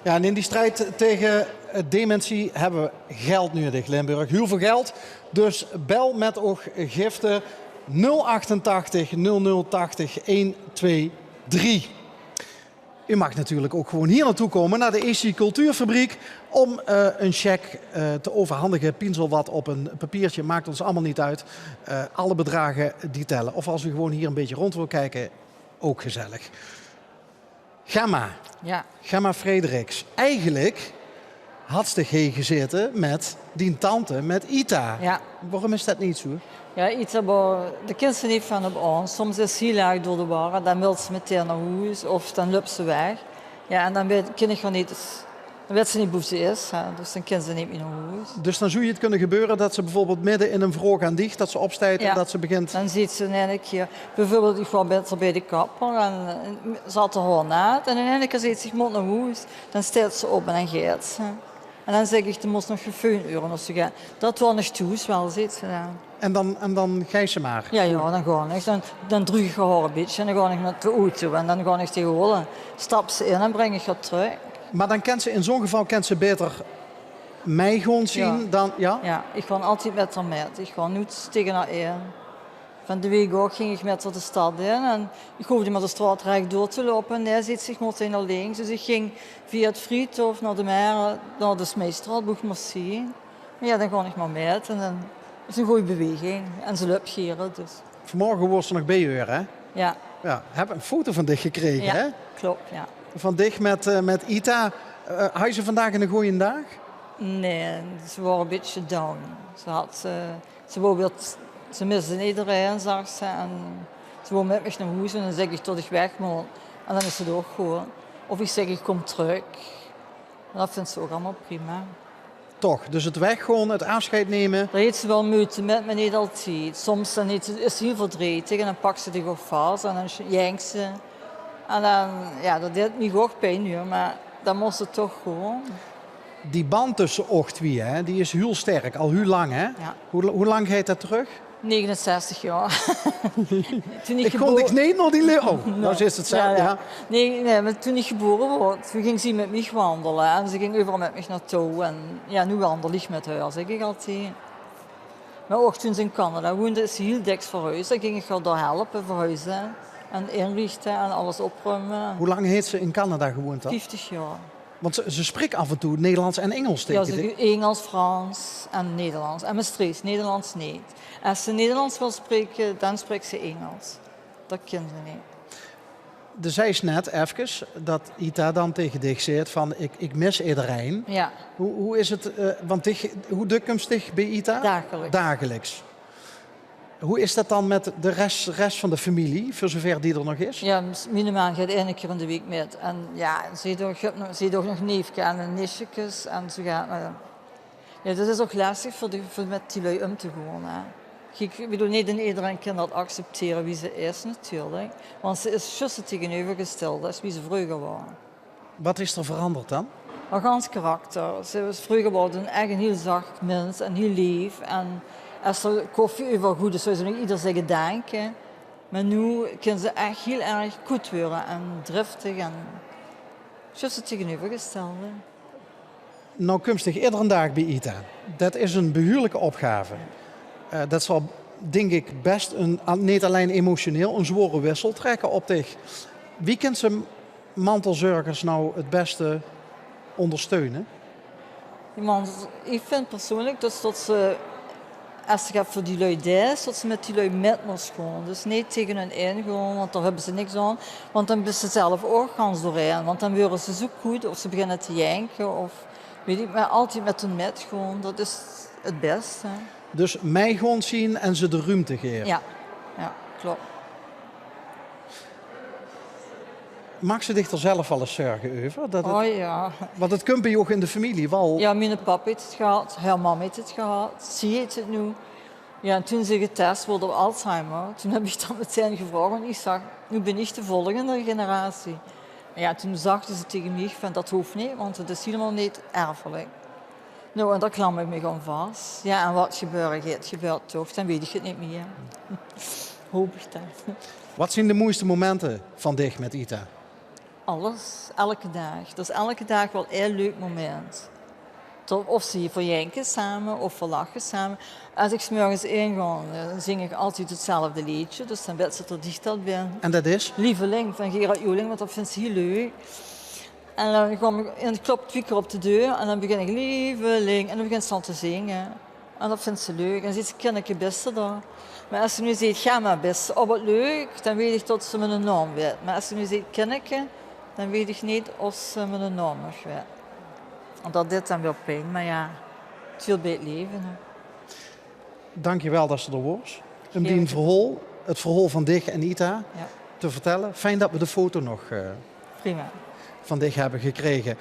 Ja, en in die strijd tegen dementie hebben we geld nodig, Limburg. Heel veel geld. Dus bel met ook giften 088 0080 123. U mag natuurlijk ook gewoon hier naartoe komen, naar de EC Cultuurfabriek, om een cheque te overhandigen. Pinsel wat op een papiertje, maakt ons allemaal niet uit. Alle bedragen die tellen. Of als u gewoon hier een beetje rond wil kijken, ook gezellig. Gemma. Ja. Gemma Frederiks. Eigenlijk had ze hier gezeten met die tante, met Ita. Ja. Waarom is dat niet zo? Ja, iets maar de kinderen niet van op ons. Soms is ze heel erg door de war. Dan wil ze meteen naar huis of dan loopt ze weg. Ja, en dan weet kinderen niet, dan weet ze niet hoe ze is. Hè. Dus dan kunnen ze niet meer naar huis. Dus dan zou je het kunnen gebeuren dat ze bijvoorbeeld midden in een vroeg aan dicht, dat ze opstijgt en dat ze begint... Dan ziet ze in een keer, bijvoorbeeld ik was bij de kapper en zat er gewoon naad. En in een keer ziet ze, ik moet naar huis. Dan staat ze op en dan gaat ze. En dan zeg ik, er moest nog geen uren of zo gaan. Dat was nog thuis wel, ziet ze dan. En dan ga je ze maar? Ja, dan ga ik. Dan drug ik haar een beetje en dan ga ik naar de auto. En dan ga ik tegen holen. Stap ze in en breng ik haar terug. Maar dan kent ze in zo'n geval beter mij gewoon zien dan... Ja? Ja, ik ga altijd met haar mee. Ik ga niet tegen haar in. Van de week ook ging ik met haar de stad in. En ik hoefde met de straat rechtdoor te lopen. En hij zit zich meteen naar links. Dus ik ging via het Friedhof naar de Meren, naar de Smeestraat, Boegmercie. Maar ja, dan ga ik maar met. En dan is een goede beweging. En ze loopt hier. Dus. Vanmorgen was ze nog bij je, hè? Ja. Ja, heb een foto van dich gekregen, ja, hè? Klopt, ja. Van dich met Ita. Had je vandaag een goede dag? Nee, ze waren een beetje down. Ze wou weer, ze miste iedereen, zag ze. En ze wou met me naar huis en dan zeg ik dat ik weg moet. En dan is ze ook gewoon. Of ik zeg ik kom terug. En dat vindt ze ook allemaal prima. Toch, dus het weg gewoon, het afscheid nemen. Daar heeft ze wel moeite met, maar niet altijd. Soms dan is ze heel verdrietig en dan pakt ze die ook vast en dan jankt ze. En dan, ja, dat deed me ook pijn nu, maar dan moest ze toch gewoon. Die band tussen ochtwie, hè, die is heel sterk, al heel lang, hè? Ja. Hoe lang gaat dat terug? 69 jaar. Toen ik kon niks niet nog die leeuw. Oh, nou is het zo. Ja. Nee, maar toen ik geboren werd, toen ging ze met mij wandelen. En ze ging overal met mij naartoe. En ja, nu wandel ik met haar, zeg ik altijd. Maar ook toen ze in Canada woonde, is ze heel dik verhuisd. Dan ging ik haar daar helpen, verhuizen. En inrichten en alles opruimen. Hoe lang heeft ze in Canada gewoond dan? 50 jaar. Want ze spreekt af en toe Nederlands en Engels tegen je. Ja, Engels, Frans en Nederlands. En Maastricht, Nederlands niet. Als ze Nederlands wil spreken, dan spreekt ze Engels. Dat kan ze niet. De zei is net even dat Ita dan tegen dich zegt van ik mis iedereen. Ja. Hoe is het, want hoe dikwijls dich bij Ita? Dagelijks. Dagelijks. Hoe is dat dan met de rest van de familie, voor zover die er nog is? Ja, mijn man gaat 1 keer in de week met. En ja, ze heeft ook nog neefje en nichtjes. En zo gaat, ja, dat is ook lastig voor met die lui om te gaan. Hè. Ik bedoel, niet iedereen kan dat accepteren wie ze is natuurlijk. Want ze is juist het tegenovergestelde als wie ze vroeger waren. Wat is er veranderd dan? Haar gans karakter. Ze was vroeger was echt een heel zacht mens en heel lief. En als er koffie over goed is, zou ze nog ieder zeggen danken. Maar nu kan ze echt heel erg goed worden en driftig en juist het tegenovergestelde. Nou komst ik iedere dag bij Ita. Dat is een behoorlijke opgave. Dat zal, denk ik, best niet alleen emotioneel een zware wissel trekken op zich. Wie kent ze mantelzorgers nou het beste ondersteunen? Ik vind persoonlijk dat ze, als ze gaat voor die lui is, dat ze met die lui met naar school. Dus niet tegen hun in gewoon, want daar hebben ze niks aan. Want dan ben ze zelf ook gans doorheen. Want dan worden ze zo goed of ze beginnen te janken of weet ik, maar altijd met hun met gewoon. Dat is het beste. Dus mij gewoon zien en ze de ruimte geven. Ja, klopt. Mag ze zich er zelf wel eens zorgen over? Oh ja. Want het komt bij je ook in de familie wel. Ja, mijn papa heeft het gehad, haar mama heeft het gehad, ze heeft het nu. Ja, en toen ze getest wordt op Alzheimer, toen heb ik dat meteen gevraagd. Want ik zag, nu ben ik de volgende generatie. Ja, toen zagden ze tegen mij van dat hoeft niet, want het is helemaal niet erfelijk. Nou, en daar klam ik me gewoon vast. Ja, en wat gebeurt toch, dan weet ik het niet meer. Hoop ik dat. Wat zijn de mooiste momenten van dich met Ita? Alles, elke dag. Dus elke dag wel een heel leuk moment. Of zie je voor janken samen of voor lachen samen. Als ik 's morgens inga, dan zing ik altijd hetzelfde liedje. Dus dan weet ze er dicht al ben. En dat is? Lieveling van Gerard Joling, want dat vindt ze heel leuk. En dan kwam ik, en ik klop 2 keer op de deur en dan begin ik lieveling. En dan begint ze al te zingen. En dat vindt ze leuk. En dan zegt ze, ken ik je beste daar. Maar als ze nu zegt, ga maar best, oh wat leuk, dan weet ik dat ze mijn naam weet. Maar als ze nu zegt, ken ik je, dan weet ik niet of ze mijn naam nog weet. En dat deed dan wel pijn, maar ja, het wil bij het leven. Hè. Dank je wel dat ze er was. Om Geen die verhaal, het verhaal van Dig en Ita Ja, te vertellen. Fijn dat we de foto nog prima. van Dig hebben gekregen.